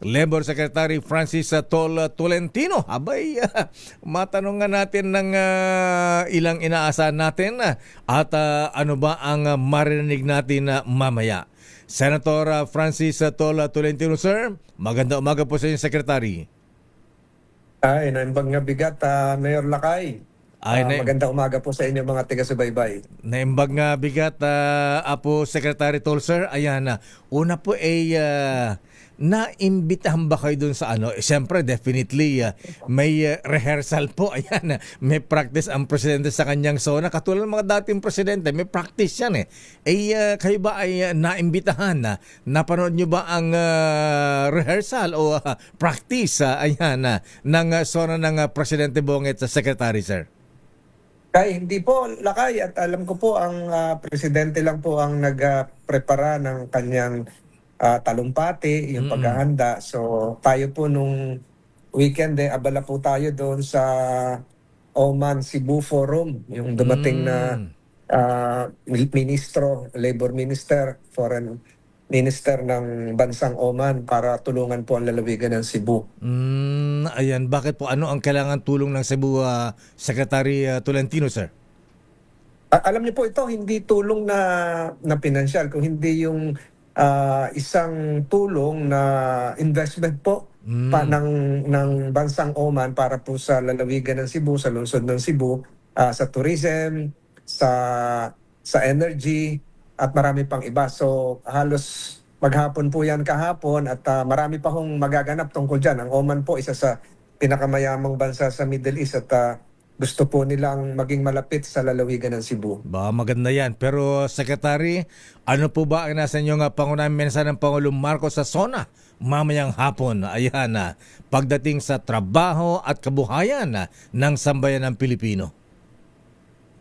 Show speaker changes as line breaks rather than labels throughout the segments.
Labor Secretary Francis Tol Tolentino. Abay, matanong nga natin ng ilang inaasahan natin at ano ba ang marinig natin mamaya. Senator Francis Tol Tolentino, sir. Maganda umaga po sa inyo, Secretary.
Ay, naimbang nga bigat, Mayor Lakay. Maganda umaga po sa inyo mga taga-subaybay.
Naimbag nga bigat, Apo Secretary Tol, sir. Ayan, una po ay naimbitahan ba kayo dun sa ano? Siyempre, definitely, may rehearsal po. Ayan, may practice ang presidente sa kanyang zona. Katulad ng mga dating presidente, may practice yan eh. Kayo ba ay naimbitahan na? Napanood nyo ba ang rehearsal o practice ng zona ng Presidente Bonget sa Secretary, sir?
Kaya hindi po, Lakay, at alam ko po ang presidente lang po ang nagprepara ng kanyang talumpati, yung paghahanda. So tayo po nung weekend abala po tayo doon sa Oman Cebu Forum, yung dumating na ministro, labor minister, foreign minister ng bansang Oman para tulungan po ang lalawigan ng Cebu.
Ayan, bakit po? Ano ang kailangan tulong ng Cebu, Secretary Tolentino, sir?
Alam niyo po ito, hindi tulong na pinansyal, kung hindi yung isang tulong na investment po ng bansang Oman para po sa lalawigan ng Cebu, sa lungsod ng Cebu, sa tourism, sa energy, at marami pang iba. So halos maghapon po yan kahapon at marami pa hong magaganap tungkol dyan. Ang Oman po isa sa pinakamayamang bansa sa Middle East at gusto po nilang maging malapit sa lalawigan ng Cebu.
Maganda yan. Pero Secretary, ano po ba ang nasa inyo pangunahing mensahe ng Pangulong Marcos sa zona mamayang hapon? Ayan, pagdating sa trabaho at kabuhayan ng sambayan ng Pilipino.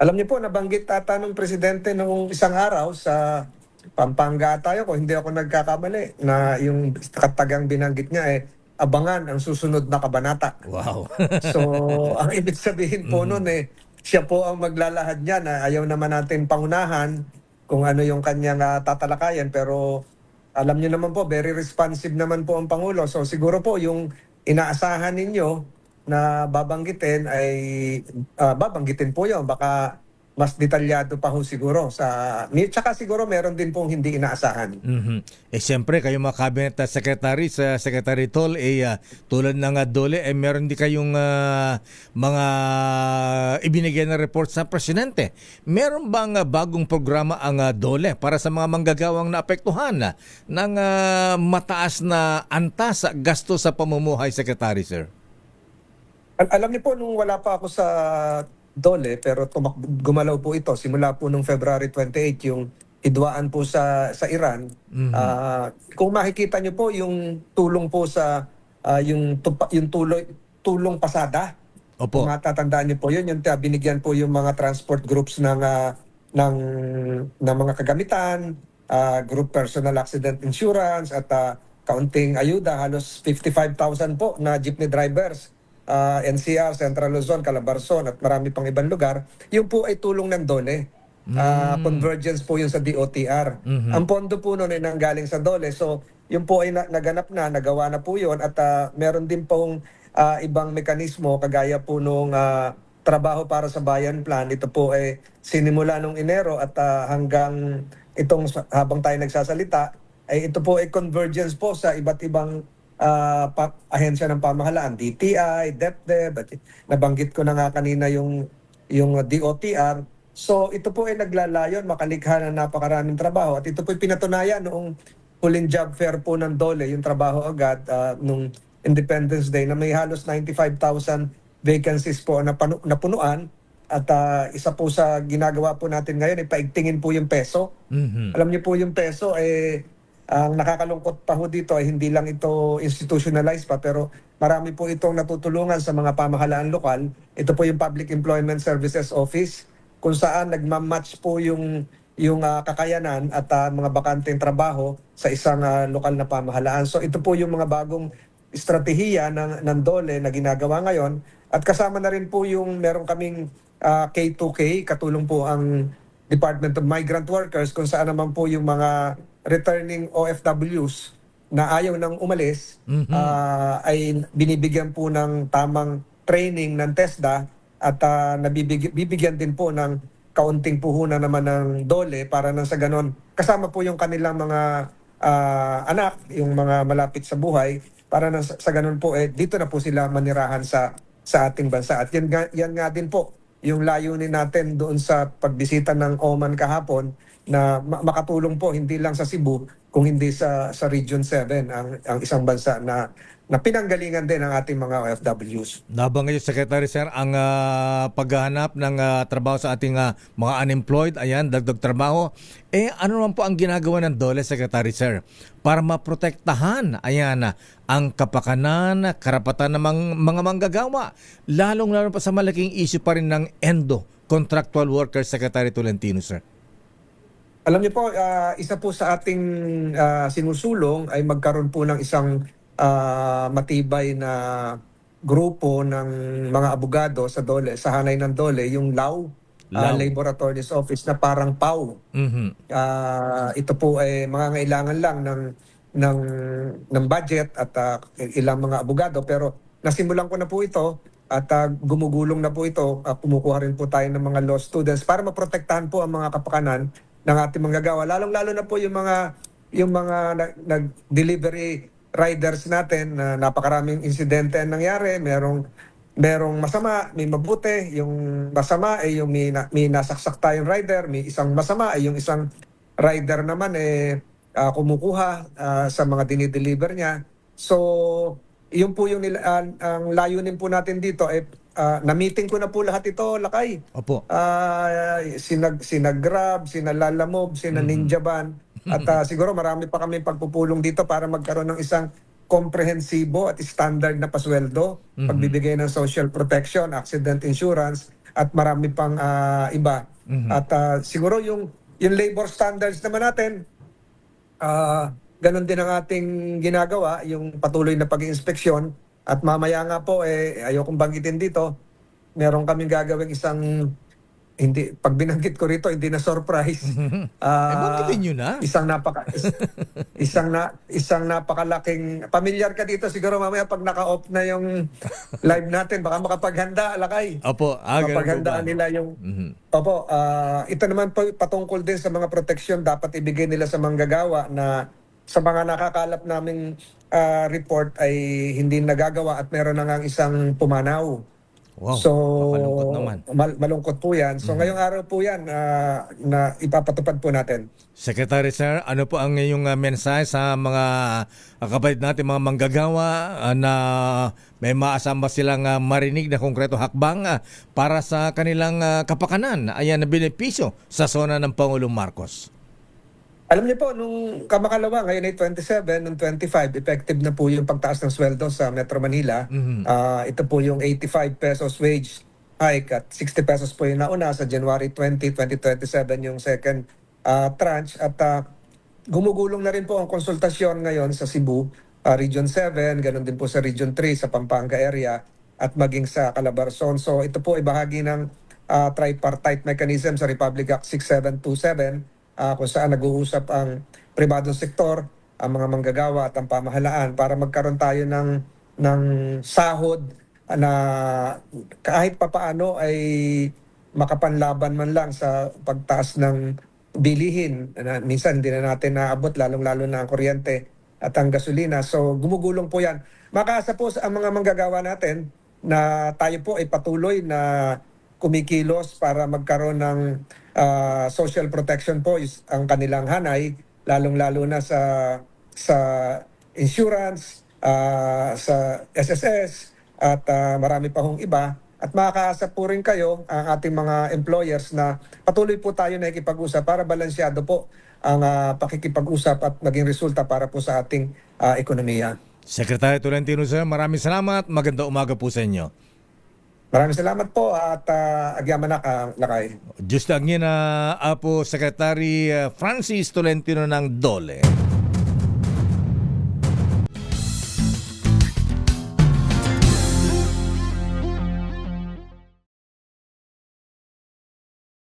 Alam niyo po, nabanggit ata ng presidente noong isang araw sa Pampanga tayo, kung hindi ako nagkakamali, na yung katagang binanggit niya abangan ang susunod na kabanata.
Wow.
So, ang ibig sabihin po nun siya po ang maglalahad niya na ayaw naman natin pangunahan kung ano yung kanyang tatalakayan. Pero alam niyo naman po, very responsive naman po ang Pangulo. So siguro po yung inaasahan ninyo na babanggitin ay babanggitin po yun. Baka mas detalyado pa ho siguro. Tsaka siguro meron din pong hindi inaasahan.
Siyempre, kayo mga cabinet secretary sa Secretary Tol, tulad ng DOLE, meron din kayong mga ibinigay na report sa presidente. Meron bang bagong programa ang DOLE para sa mga manggagawang naapektuhan ng mataas na antas gasto sa pamumuhay, Secretary, sir?
Alam niyo po, nung wala pa ako sa DOLE, pero gumalaw po ito simula po nung February 28, yung hidwaan po sa Iran. Kung makikita niyo po yung tulong po sa yung tulong pasada.
Opo.
Kung matatandaan niyo po yun, yung binigyan po yung mga transport groups ng mga kagamitan, group personal accident insurance at kaunting ayuda, halos 55,000 po na jeepney drivers. NCR, Central Luzon, Calabarzon at marami pang ibang lugar, yung po ay tulong ng DOLE. Convergence po yun sa DOTR. Ang pondo po nun ay nanggaling sa DOLE. So, yung po ay naganap na, nagawa na po yun at meron din pong ibang mekanismo kagaya po nung trabaho para sa bayan plan. Ito po ay sinimula nung Enero at hanggang itong habang tayo nagsasalita, ay ito po ay convergence po sa iba't ibang ahensya ng pamahalaan, DTI, DepDep, at nabanggit ko na nga kanina yung DOTR. So ito po ay naglalayon, makalikha ng napakaraming trabaho at ito po ay pinatunayan noong huling job fair po ng DOLE, yung trabaho agad nung Independence Day na may halos 95,000 vacancies po na napunuan at isa po sa ginagawa po natin ngayon ay paigtingin po yung peso. Alam niyo po yung peso ang nakakalungkot pa ho dito ay hindi lang ito institutionalized pa pero marami po itong natutulungan sa mga pamahalaan lokal. Ito po yung Public Employment Services Office kung saan nagmamatch po yung kakayanan at mga bakanteng trabaho sa isang lokal na pamahalaan. So ito po yung mga bagong estratehiya ng DOLE na ginagawa ngayon at kasama na rin po yung meron kaming K2K, katulong po ang Department of Migrant Workers kung saan naman po yung mga returning OFWs na ayaw nang umalis ay binibigyan po ng tamang training ng TESDA at bibigyan din po ng kaunting puhunan naman ng DOLE para nang sa ganon kasama po yung kanilang mga anak, yung mga malapit sa buhay para nang sa ganon po dito na po sila manirahan sa ating bansa. At yan nga din po yung layunin natin doon sa pagbisita ng Oman kahapon na makatulong po hindi lang sa Cebu kung hindi sa Region 7 ang isang bansa na pinanggalingan din ng ating mga OFWs.
Nabanggit yung Secretary Sir ang paghahanap ng trabaho sa ating mga unemployed, ayan, dagdag trabaho. Ano naman po ang ginagawa ng DOLE, Secretary Sir, para maprotektahan, ayan, ang kapakanan, karapatan ng mga manggagawa, lalong-lalo pa sa malaking issue pa rin ng ENDO, Contractual Workers, Secretary Tolentino, Sir?
Alam niyo po, isa po sa ating sinusulong ay magkaroon po ng isang matibay na grupo ng mga abogado sa DOLE, sa hanay ng DOLE, yung LAW, Labor Attorney's Office na parang PAW. Ito po ay mangangailangan lang ng budget at ilang mga abogado, pero nasimulan ko na po ito at gumugulong na po ito. Kumukuha rin po tayo ng mga law students para maprotektahan po ang mga kapakanan ng ating manggagawa. Lalong-lalo na po yung mga nag-delivery riders natin na napakaraming insidente ang nangyari. Merong masama, may mabuti. Yung masama ay yung may nasaksak tayong rider, may isang masama ay yung isang rider naman kumukuha sa mga dinideliver niya. So, yun po yung ang layunin po natin dito na-meeting ko na po lahat ito, Lakay.
Opo.
Sina Grab, sina Lalamove, sina Ninja Van. At siguro marami pa kami pagpupulong dito para magkaroon ng isang komprehensibo at standard na pasweldo, pagbibigay ng social protection, accident insurance, at marami pang iba. At siguro yung labor standards naman natin, ganun din ang ating ginagawa, yung patuloy na pag-inspeksyon. At mamaya nga po, ayokong banggitin dito, meron kaming gagawing pag binanggit ko rito, hindi na surprise.
Banggitin nyo na.
Isang napakalaking, pamilyar ka dito siguro mamaya pag naka-off na yung live natin, baka makapaghanda, Lakay.
Opo.
Mapaghandaan nila yung... Opo, ito naman po patungkol din sa mga proteksyon dapat ibigay nila sa manggagawa na sa mga nakakalap naming report ay hindi nagagawa at meron na ngang isang pumanaw.
Wow,
so,
malungkot naman.
Malungkot po yan. So, ngayong araw po yan na ipapatupad po natin.
Secretary Sir, ano po ang iyong mensahe sa mga kapatid natin, mga manggagawa na may maasama silang marinig na konkreto hakbang para sa kanilang kapakanan, ayan na benepisyo sa zona ng Pangulong Marcos?
Alam niyo po, nung kamakalawa, ngayon ay 27, nung 25, effective na po yung pagtaas ng sweldo sa Metro Manila. Ito po yung 85 pesos wage hike at 60 pesos po yung nauna sa January 20, 2027 yung second tranche. At gumugulong na rin po ang konsultasyon ngayon sa Cebu, Region 7, ganun din po sa Region 3 sa Pampanga area at maging sa Calabarzon. So ito po ay bahagi ng tripartite mechanism sa Republic Act 6727 kung saan nag-uusap ang pribadong sektor, ang mga manggagawa at ang pamahalaan para magkaroon tayo ng sahod na kahit papaano ay makapanlaban man lang sa pagtaas ng bilihin. Minsan hindi na natin naabot, lalong-lalo na ang kuryente at ang gasolina. So gumugulong po yan. Makaasa po sa mga manggagawa natin na tayo po ay patuloy na kumikilos para magkaroon ng social protection po ang kanilang hanay, lalong-lalo na sa insurance, sa SSS at marami pa hong iba. At makakaasa po rin kayo ang ating mga employers na patuloy po tayo na ikipag-usap para balansyado po ang pakikipag-usap at maging resulta para po sa ating ekonomiya.
Secretary Tolentino Sir, maraming salamat. Magandang umaga po sa inyo.
Maraming salamat po at agyaman na Lakay.
Just agin na Apo Secretary Francis Tolentino ng DOLE.